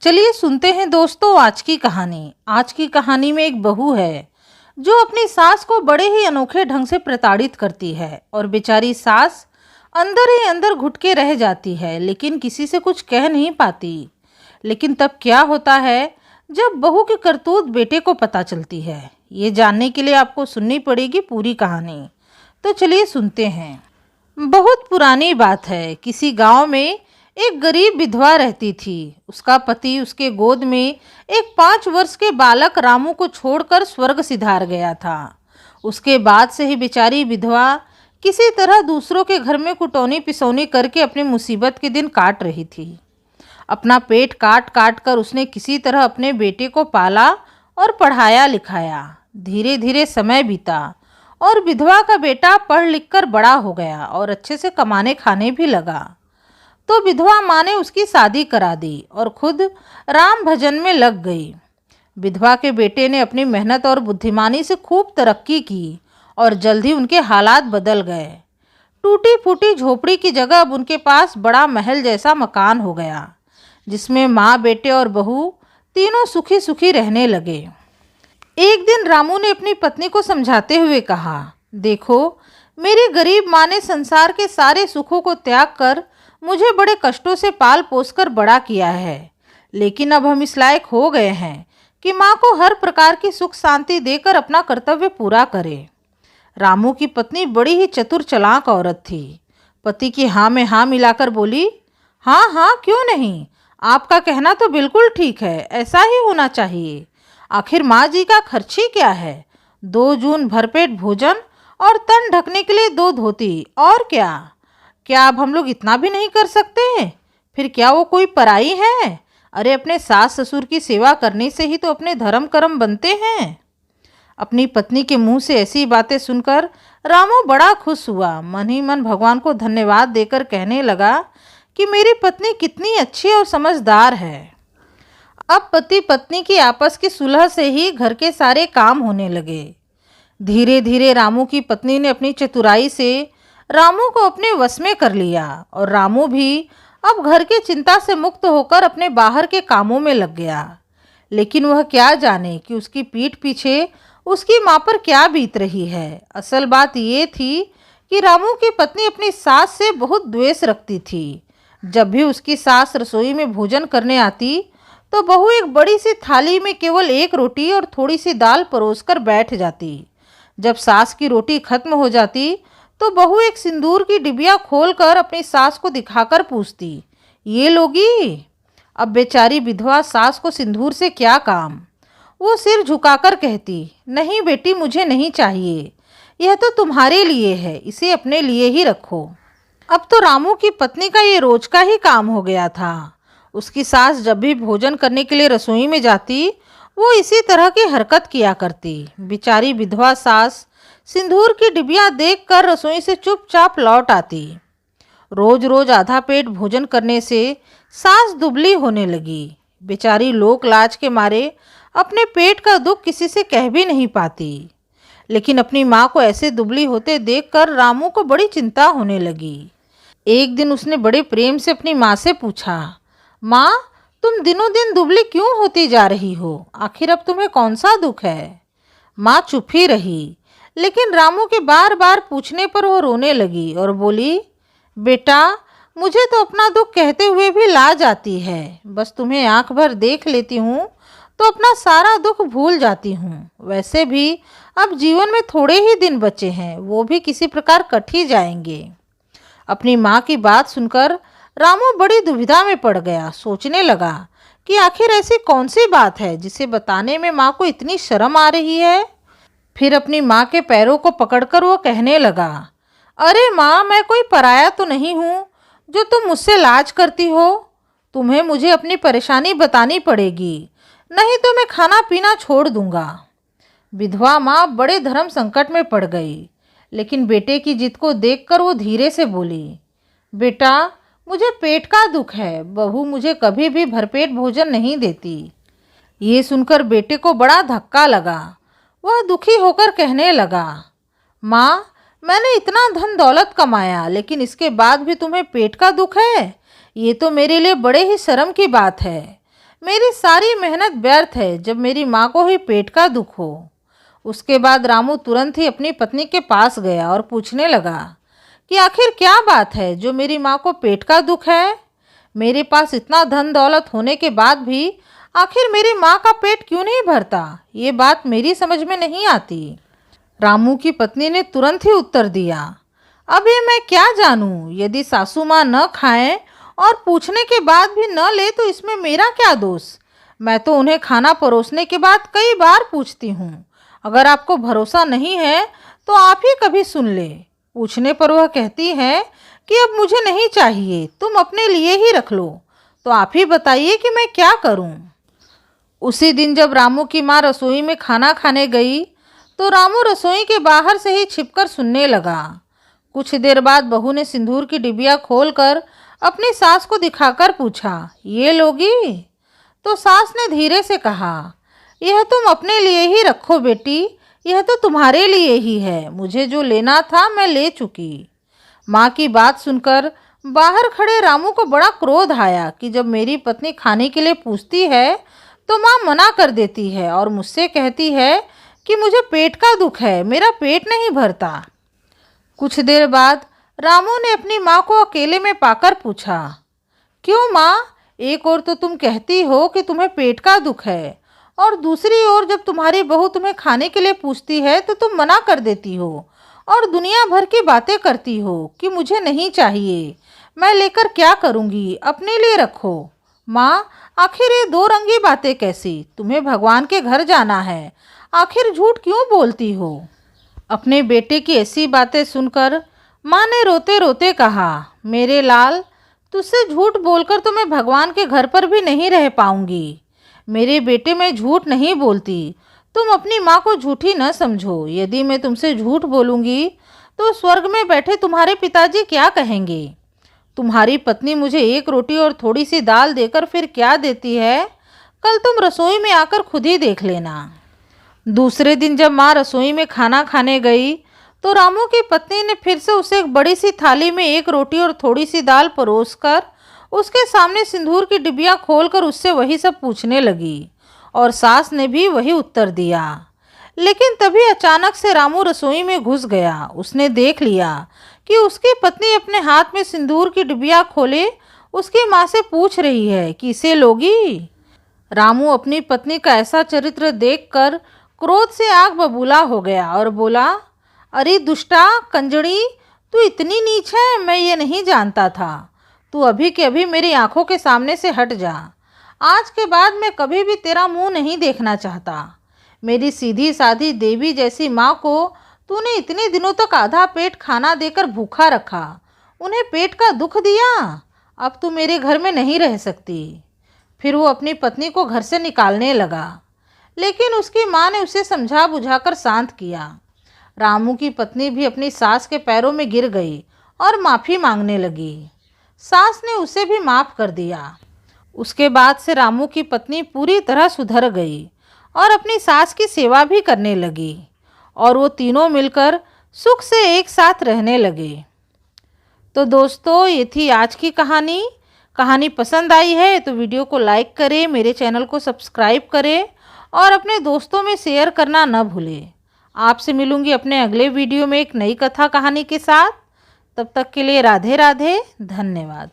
चलिए सुनते हैं दोस्तों आज की कहानी। आज की कहानी में एक बहू है जो अपनी सास को बड़े ही अनोखे ढंग से प्रताड़ित करती है और बेचारी सास अंदर ही अंदर घुट के रह जाती है, लेकिन किसी से कुछ कह नहीं पाती। लेकिन तब क्या होता है जब बहू की करतूत बेटे को पता चलती है, ये जानने के लिए आपको सुननी पड़ेगी पूरी कहानी। तो चलिए सुनते हैं। बहुत पुरानी बात है। किसी गांव में एक गरीब विधवा रहती थी। उसका पति उसके गोद में एक 5 वर्ष के बालक रामू को छोड़कर स्वर्ग सिधार गया था। उसके बाद से ही बेचारी विधवा किसी तरह दूसरों के घर में कुटौनी पिसौनी करके अपनी मुसीबत के दिन काट रही थी। अपना पेट काट काट कर उसने किसी तरह अपने बेटे को पाला और पढ़ाया लिखाया। धीरे धीरे समय बीता और विधवा का बेटा पढ़ लिख कर बड़ा हो गया और अच्छे से कमाने खाने भी लगा। तो विधवा माँ ने उसकी शादी करा दी और खुद राम भजन में लग गई। विधवा के बेटे ने अपनी मेहनत और बुद्धिमानी से खूब तरक्की की और जल्द ही उनके हालात बदल गए। टूटी फूटी झोपड़ी की जगह अब उनके पास बड़ा महल जैसा मकान हो गया, जिसमें माँ, बेटे और बहू तीनों सुखी सुखी रहने लगे। एक दिन रामू ने अपनी पत्नी को समझाते हुए कहा, देखो, मेरी गरीब माँ ने संसार के सारे सुखों को त्याग कर मुझे बड़े कष्टों से पाल पोस कर बड़ा किया है, लेकिन अब हम इस लायक हो गए हैं कि माँ को हर प्रकार की सुख शांति देकर अपना कर्तव्य पूरा करें। रामू की पत्नी बड़ी ही चतुर चालाक औरत थी। पति की हाँ में हाँ मिलाकर बोली, हाँ हाँ क्यों नहीं, आपका कहना तो बिल्कुल ठीक है, ऐसा ही होना चाहिए। आखिर माँ जी का खर्च ही क्या है, 2 जून भरपेट भोजन और तन ढकने के लिए 2 धोती, और क्या अब हम लोग इतना भी नहीं कर सकते हैं? फिर क्या वो कोई पराई है? अरे अपने सास ससुर की सेवा करने से ही तो अपने धर्म कर्म बनते हैं। अपनी पत्नी के मुंह से ऐसी बातें सुनकर रामू बड़ा खुश हुआ। मन ही मन भगवान को धन्यवाद देकर कहने लगा कि मेरी पत्नी कितनी अच्छी और समझदार है। अब पति पत्नी की आपस की सुलह से ही घर के सारे काम होने लगे। धीरे धीरे रामू की पत्नी ने अपनी चतुराई से रामू को अपने वश में कर लिया और रामू भी अब घर की चिंता से मुक्त होकर अपने बाहर के कामों में लग गया। लेकिन वह क्या जाने कि उसकी पीठ पीछे उसकी माँ पर क्या बीत रही है। असल बात ये थी कि रामू की पत्नी अपनी सास से बहुत द्वेष रखती थी। जब भी उसकी सास रसोई में भोजन करने आती तो बहू एक बड़ी सी थाली में केवल 1 रोटी और थोड़ी सी दाल परोसकर बैठ जाती। जब सास की रोटी खत्म हो जाती तो बहू एक सिंदूर की डिबिया खोलकर अपनी सास को दिखाकर पूछती, ये लोगी? अब बेचारी विधवा सास को सिंदूर से क्या काम। वो सिर झुकाकर कहती, नहीं बेटी, मुझे नहीं चाहिए, यह तो तुम्हारे लिए है, इसे अपने लिए ही रखो। अब तो रामू की पत्नी का ये रोज का ही काम हो गया था। उसकी सास जब भी भोजन करने के लिए रसोई में जाती वो इसी तरह की हरकत किया करती। बेचारी विधवा सास सिंदूर की डिबिया देखकर रसोई से चुपचाप लौट आती। रोज रोज आधा पेट भोजन करने से सास दुबली होने लगी। बेचारी लोक लाज के मारे अपने पेट का दुख किसी से कह भी नहीं पाती। लेकिन अपनी माँ को ऐसे दुबली होते देखकर रामू को बड़ी चिंता होने लगी। एक दिन उसने बड़े प्रेम से अपनी माँ से पूछा, माँ, तुम दिनों दिन दुबली क्यों होती जा रही हो? आखिर अब तुम्हें कौन सा दुख है? माँ चुप ही रही, लेकिन रामू के बार बार पूछने पर वो रोने लगी और बोली, बेटा, मुझे तो अपना दुख कहते हुए भी लाज आती है। बस तुम्हें आंख भर देख लेती हूँ तो अपना सारा दुख भूल जाती हूँ। वैसे भी अब जीवन में थोड़े ही दिन बचे हैं, वो भी किसी प्रकार कट ही जाएंगे। अपनी माँ की बात सुनकर रामू बड़ी दुविधा में पड़ गया। सोचने लगा कि आखिर ऐसी कौन सी बात है जिसे बताने में माँ को इतनी शर्म आ रही है। फिर अपनी माँ के पैरों को पकड़कर वो कहने लगा, अरे माँ, मैं कोई पराया तो नहीं हूँ जो तुम मुझसे लाज करती हो। तुम्हें मुझे अपनी परेशानी बतानी पड़ेगी, नहीं तो मैं खाना पीना छोड़ दूंगा। विधवा माँ बड़े धर्म संकट में पड़ गई, लेकिन बेटे की जिद को देखकर वो धीरे से बोली, बेटा, मुझे पेट का दुख है, बहू मुझे कभी भी भरपेट भोजन नहीं देती। ये सुनकर बेटे को बड़ा धक्का लगा। वह दुखी होकर कहने लगा, माँ, मैंने इतना धन दौलत कमाया, लेकिन इसके बाद भी तुम्हें पेट का दुख है? ये तो मेरे लिए बड़े ही शर्म की बात है। मेरी सारी मेहनत व्यर्थ है जब मेरी माँ को ही पेट का दुख हो। उसके बाद रामू तुरंत ही अपनी पत्नी के पास गया और पूछने लगा कि आखिर क्या बात है जो मेरी माँ को पेट का दुख है। मेरे पास इतना धन दौलत होने के बाद भी आखिर मेरी माँ का पेट क्यों नहीं भरता, ये बात मेरी समझ में नहीं आती। रामू की पत्नी ने तुरंत ही उत्तर दिया, अब ये मैं क्या जानूं, यदि सासू माँ न खाएं और पूछने के बाद भी न ले तो इसमें मेरा क्या दोष। मैं तो उन्हें खाना परोसने के बाद कई बार पूछती हूँ। अगर आपको भरोसा नहीं है तो आप ही कभी सुन ले। पूछने पर वह कहती है कि अब मुझे नहीं चाहिए, तुम अपने लिए ही रख लो। तो आप ही बताइए कि मैं क्या करूं। उसी दिन जब रामू की माँ रसोई में खाना खाने गई तो रामू रसोई के बाहर से ही छिपकर सुनने लगा। कुछ देर बाद बहू ने सिंदूर की डिबिया खोलकर अपनी सास को दिखाकर पूछा, ये लोगी? तो सास ने धीरे से कहा, यह तुम अपने लिए ही रखो बेटी, यह तो तुम्हारे लिए ही है। मुझे जो लेना था मैं ले चुकी। माँ की बात सुनकर बाहर खड़े रामू को बड़ा क्रोध आया कि जब मेरी पत्नी खाने के लिए पूछती है तो माँ मना कर देती है और मुझसे कहती है कि मुझे पेट का दुख है, मेरा पेट नहीं भरता। कुछ देर बाद रामू ने अपनी माँ को अकेले में पाकर पूछा, क्यों माँ, एक ओर तो तुम कहती हो कि तुम्हें पेट का दुख है और दूसरी ओर जब तुम्हारी बहू तुम्हें खाने के लिए पूछती है तो तुम मना कर देती हो और दुनिया भर की बातें करती हो कि मुझे नहीं चाहिए, मैं लेकर क्या करूँगी, अपने लिए रखो। माँ, आखिर ये दो रंगी बातें कैसी? तुम्हें भगवान के घर जाना है, आखिर झूठ क्यों बोलती हो? अपने बेटे की ऐसी बातें सुनकर माँ ने रोते रोते कहा, मेरे लाल, तुझसे झूठ बोलकर तो मैं भगवान के घर पर भी नहीं रह पाऊंगी। मेरे बेटे, मैं झूठ नहीं बोलती, तुम अपनी माँ को झूठी न समझो। यदि मैं तुमसे झूठ बोलूँगी तो स्वर्ग में बैठे तुम्हारे पिताजी क्या कहेंगे? तुम्हारी पत्नी मुझे एक रोटी और थोड़ी सी दाल देकर फिर क्या देती है, कल तुम रसोई में आकर खुद ही देख लेना। दूसरे दिन जब माँ रसोई में खाना खाने गई तो रामू की पत्नी ने फिर से उसे एक बड़ी सी थाली में एक रोटी और थोड़ी सी दाल परोसकर उसके सामने सिंदूर की डिबिया खोलकर उससे वही सब पूछने लगी और सास ने भी वही उत्तर दिया। लेकिन तभी अचानक से रामू रसोई में घुस गया। उसने देख लिया कि उसकी पत्नी अपने हाथ में सिंदूर की डिबिया खोले उसकी माँ से पूछ रही है कि इसे लोगी? रामू अपनी पत्नी का ऐसा चरित्र देखकर क्रोध से आग बबूला हो गया और बोला, अरे दुष्टा कंजड़ी, तू इतनी नीच है, मैं ये नहीं जानता था। तू अभी के अभी मेरी आंखों के सामने से हट जा। आज के बाद मैं कभी भी तेरा मुंह नहीं देखना चाहता। मेरी सीधी साधी देवी जैसी माँ को तूने इतने दिनों तक आधा पेट खाना देकर भूखा रखा, उन्हें पेट का दुख दिया। अब तू मेरे घर में नहीं रह सकती। फिर वो अपनी पत्नी को घर से निकालने लगा, लेकिन उसकी माँ ने उसे समझा बुझाकर शांत किया। रामू की पत्नी भी अपनी सास के पैरों में गिर गई और माफ़ी मांगने लगी। सास ने उसे भी माफ़ कर दिया। उसके बाद से रामू की पत्नी पूरी तरह सुधर गई और अपनी सास की सेवा भी करने लगी और वो तीनों मिलकर सुख से एक साथ रहने लगे। तो दोस्तों, ये थी आज की कहानी। कहानी पसंद आई है तो वीडियो को लाइक करें, मेरे चैनल को सब्सक्राइब करें और अपने दोस्तों में शेयर करना न भूलें। आपसे मिलूंगी अपने अगले वीडियो में एक नई कथा कहानी के साथ। तब तक के लिए राधे राधे, धन्यवाद।